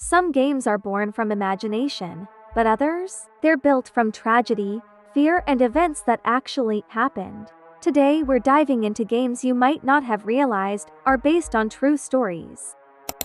Some games are born from imagination, but others? They're built from tragedy, fear, and events that actually happened. Today we're diving into games you might not have realized are based on true stories.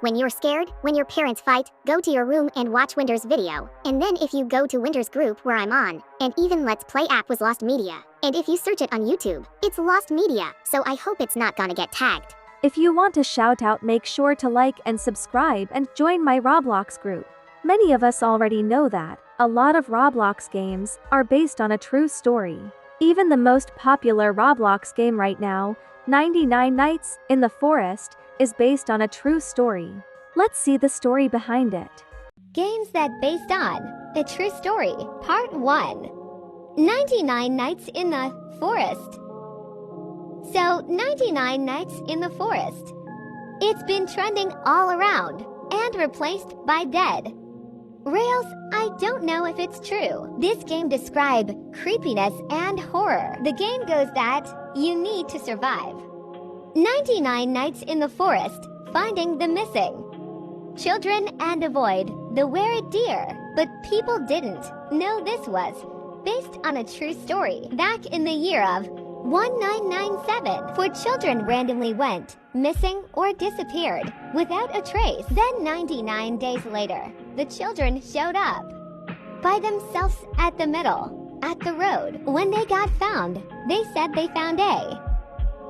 When you're scared, when your parents fight, go to your room and watch Winter's video. And then if you go to Winter's group where I'm on, and even Let's Play app was Lost Media. And if you search it on YouTube, it's Lost Media, so I hope it's not gonna get tagged. If you want a shout out, make sure to like and subscribe and join my Roblox group. Many of us already know that a lot of Roblox games are based on a true story. Even the most popular Roblox game right now, 99 Nights in the Forest, is based on a true story. Let's see the story behind it. Games that based on a true story, Part 1. 99 Nights in the Forest. So, 99 Nights in the Forest. It's been trending all around and replaced by Dead. Rails, I don't know if it's true. This game describes creepiness and horror. The game goes that you need to survive. 99 Nights in the Forest, finding the missing children and avoid the 𝗴𝗺𝗺𝗃. But people didn't know this was based on a true story. Back in the year of 1997, 4 children randomly went missing or disappeared without a trace. Then 99 days later, the children showed up by themselves at the road. When they got found, they said they found a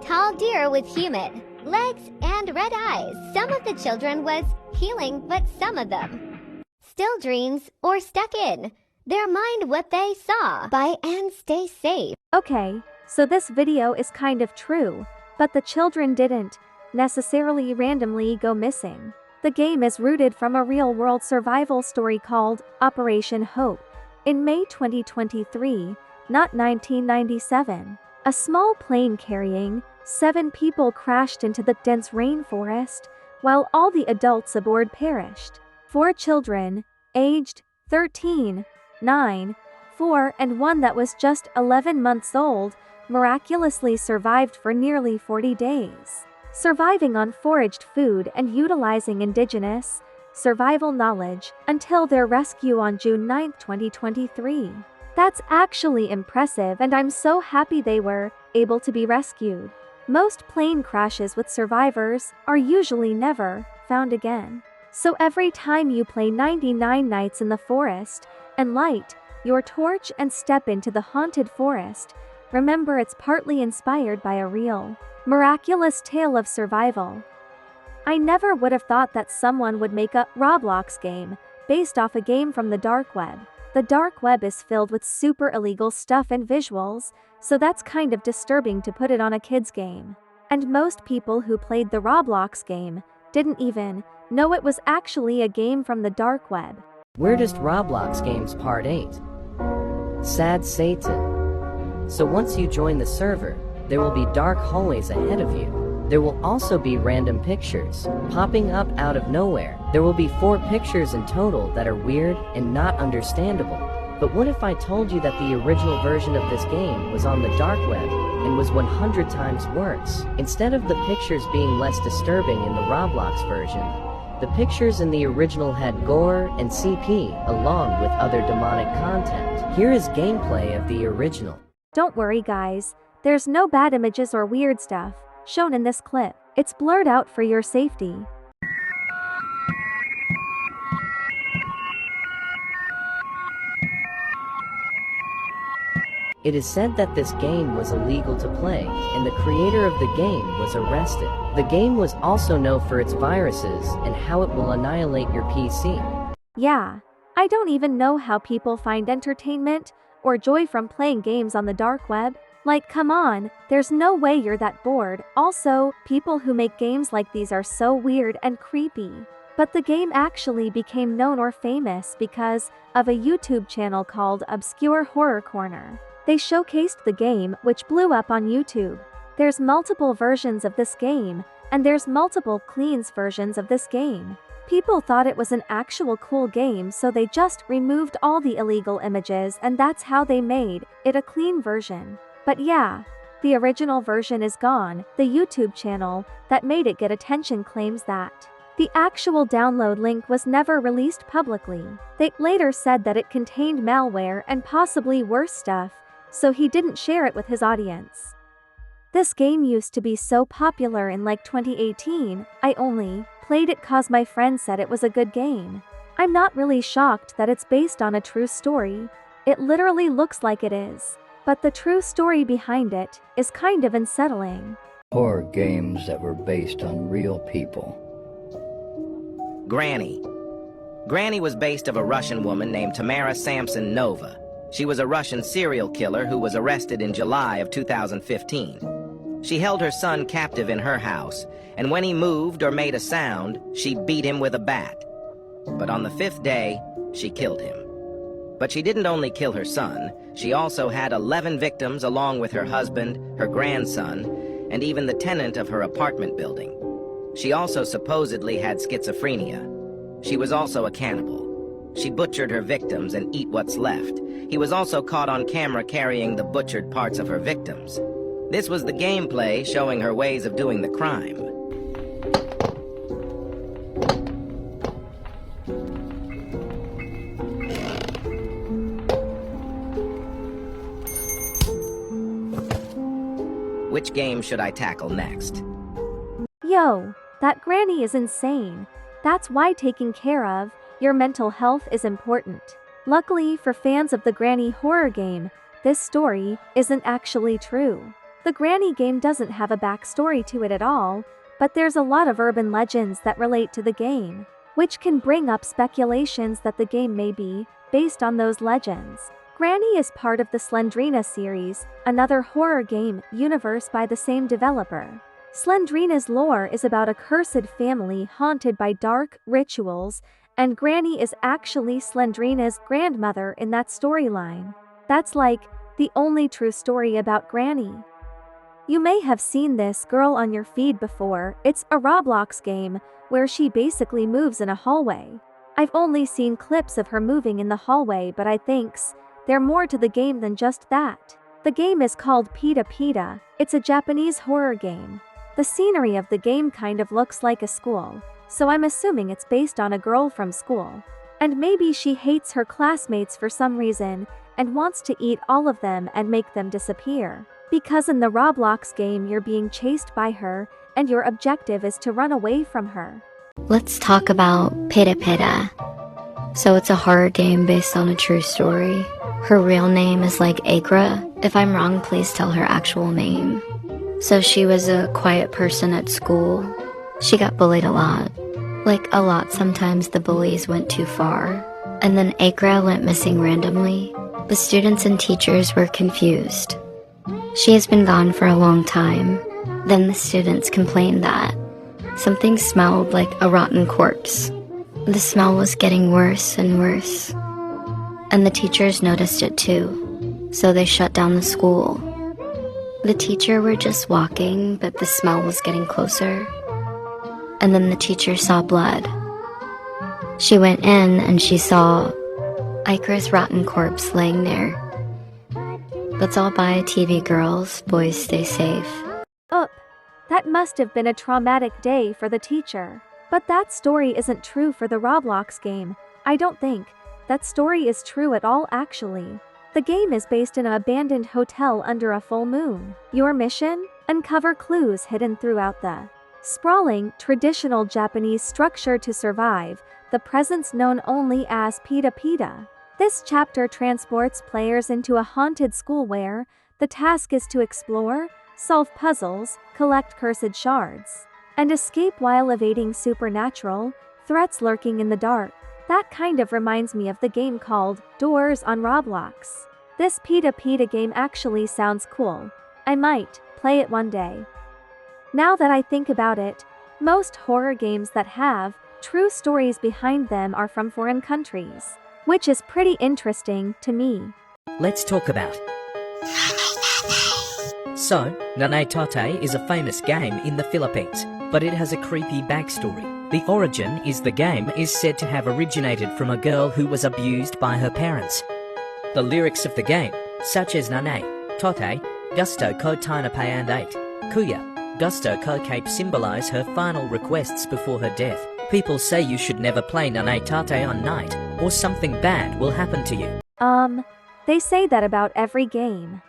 tall deer with human legs and red eyes. Some of the children was healing, but some of them still dreams or stuck in their mind what they saw. Bye and stay safe. Okay, so this video is kind of true, but the children didn't necessarily randomly go missing. The game is rooted from a real-world survival story called Operation Hope. In May 2023, not 1997, a small plane carrying 7 people crashed into the dense rainforest, while all the adults aboard perished. 4 children, aged 13, 9, 4, and 1 that was just 11 months old, miraculously survived for nearly 40 days, surviving on foraged food and utilizing indigenous survival knowledge until their rescue on June 9, 2023. That's actually impressive, and I'm so happy they were able to be rescued. Most plane crashes with survivors are usually never found again. So every time you play 99 Nights in the Forest and light your torch and step into the haunted forest, remember it's partly inspired by a real, miraculous tale of survival. I never would have thought that someone would make a Roblox game based off a game from the dark web. The dark web is filled with super illegal stuff and visuals, so that's kind of disturbing to put it on a kid's game. And most people who played the Roblox game didn't even know it was actually a game from the dark web. Weirdest Roblox Games Part 8. Sad Satan. So once you join the server, there will be dark hallways ahead of you. There will also be random pictures popping up out of nowhere. There will be 4 pictures in total that are weird and not understandable. But what if I told you that the original version of this game was on the dark web and was 100 times worse? Instead of the pictures being less disturbing in the Roblox version, the pictures in the original had gore and CP along with other demonic content. Here is gameplay of the original. Don't worry guys, there's no bad images or weird stuff shown in this clip. It's blurred out for your safety. It is said that this game was illegal to play, and the creator of the game was arrested. The game was also known for its viruses and how it will annihilate your PC. Yeah, I don't even know how people find entertainment or joy from playing games on the dark web. Like, come on, there's no way you're that bored. Also, people who make games like these are so weird and creepy. But the game actually became known or famous because of a YouTube channel called Obscure Horror Corner. They showcased the game, which blew up on YouTube. There's multiple versions of this game, and there's multiple cleans versions of this game. People thought it was an actual cool game, so they just removed all the illegal images, and that's how they made it a clean version. But yeah, the original version is gone. The YouTube channel that made it get attention claims that The actual download link was never released publicly. They later said that it contained malware and possibly worse stuff, so he didn't share it with his audience. This game used to be so popular in like 2018, I only played it cause my friend said it was a good game. I'm not really shocked that it's based on a true story. It literally looks like it is. But the true story behind it is kind of unsettling. Horror games that were based on real people. Granny. Granny was based of a Russian woman named Tamara Samsonova. She was a Russian serial killer who was arrested in July of 2015. She held her son captive in her house, and when he moved or made a sound, she beat him with a bat. But on the 5th day, she killed him. But she didn't only kill her son, she also had 11 victims along with her husband, her grandson, and even the tenant of her apartment building. She also supposedly had schizophrenia. She was also a cannibal. She butchered her victims and ate what's left. He was also caught on camera carrying the butchered parts of her victims. This was the gameplay showing her ways of doing the crime. Which game should I tackle next? Yo, that granny is insane. That's why taking care of your mental health is important. Luckily for fans of the granny horror game, this story isn't actually true. The granny game doesn't have a backstory to it at all, but there's a lot of urban legends that relate to the game, which can bring up speculations that the game may be based on those legends. Granny is part of the 𝗴𝗵𝗺 series, another horror game universe by the same developer. 𝗴𝗵𝗺's lore is about a cursed family haunted by dark rituals, and Granny is actually 𝗴𝗵𝗺's grandmother in that storyline. That's like the only true story about Granny. You may have seen this girl on your feed before. It's a Roblox game where she basically moves in a hallway. I've only seen clips of her moving in the hallway, but I think there's more to the game than just that. The game is called Peta Peta. It's a Japanese horror game. The scenery of the game kind of looks like a school, so I'm assuming it's based on a girl from school. And maybe she hates her classmates for some reason and wants to eat all of them and make them disappear. Because in the Roblox game you're being chased by her and your objective is to run away from her. Let's talk about Peta Peta. So it's a horror game based on a true story. Her real name is like 𝗃𝗃. If I'm wrong, please tell her actual name. So she was a quiet person at school. She got bullied a lot. Like a lot, sometimes the bullies went too far. And then 𝗃𝗃 went missing randomly. The students and teachers were confused. She has been gone for a long time. Then the students complained that something smelled like a rotten corpse. The smell was getting worse and worse. And the teachers noticed it too, so they shut down the school. The teacher were just walking, but the smell was getting closer. And then the teacher saw blood. She went in and she saw 𝗃𝗃's rotten corpse laying there. That's all bye TV girls, boys stay safe. That must have been a traumatic day for the teacher. But that story isn't true for the Roblox game. I don't think that story is true at all actually. The game is based in an abandoned hotel under a full moon. Your mission? Uncover clues hidden throughout the sprawling, traditional Japanese structure to survive, the presence known only as Peta Peta. This chapter transports players into a haunted school where the task is to explore, solve puzzles, collect cursed shards, and escape while evading supernatural threats lurking in the dark. That kind of reminds me of the game called Doors on Roblox. This Peta Peta game actually sounds cool. I might play it one day. Now that I think about it, most horror games that have true stories behind them are from foreign countries, which is pretty interesting to me. Let's talk about. So, 𝗀𝗃𝗃𝗃 is a famous game in the Philippines, but it has a creepy backstory. The origin is the game is said to have originated from a girl who was abused by her parents. The lyrics of the game, such as 𝗀𝗃𝗃𝗃, gusto ko 𝗀𝗃𝗃𝗃𝗃, 𝗀𝗂𝗯𝗀𝗃𝗃, symbolize her final requests before her death. People say you should never play 𝗴𝗺𝗃𝗃 on night, or something bad will happen to you. They say that about every game.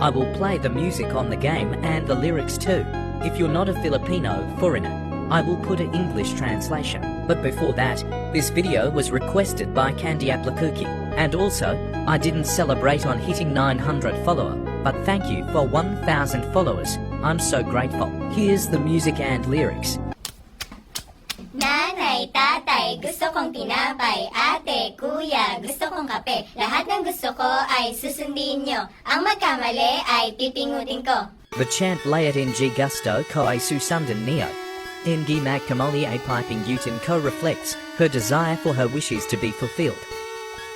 I will play the music on the game and the lyrics too. If you're not a Filipino foreigner, I will put an English translation. But before that, this video was requested by 𝗀𝗵𝗆𝗀𝗃𝗃. And also, I didn't celebrate on hitting 900 followers, but thank you for 1,000 followers. I'm so grateful. Here's the music and lyrics. Nanay, tatay, gusto kong tinapay. Ate, kuya, gusto kong kape. Lahat ng gusto ko ay susundin nyo. Ang magkamali ay pipingutin ko. The chant 𝗴𝗺់_𝗀𝗺𝗃𝗀𝗃 𝗴𝗺𝗺𝗃𝗀𝗃 reflects her desire for her wishes to be fulfilled.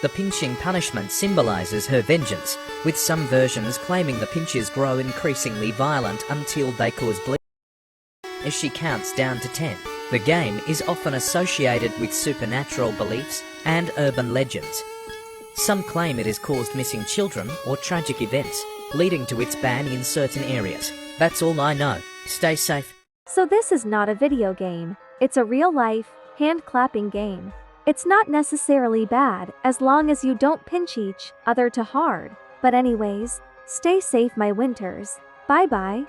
The pinching punishment symbolizes her vengeance, with some versions claiming the pinches grow increasingly violent until they cause bleeding. As she counts down to 10, the game is often associated with supernatural beliefs and urban legends. Some claim it has caused missing children or tragic events, leading to its ban in certain areas. That's all I know. Stay safe. So this is not a video game. It's a real-life, hand-clapping game. It's not necessarily bad, as long as you don't pinch each other too hard. But anyways, stay safe my winters. Bye-bye.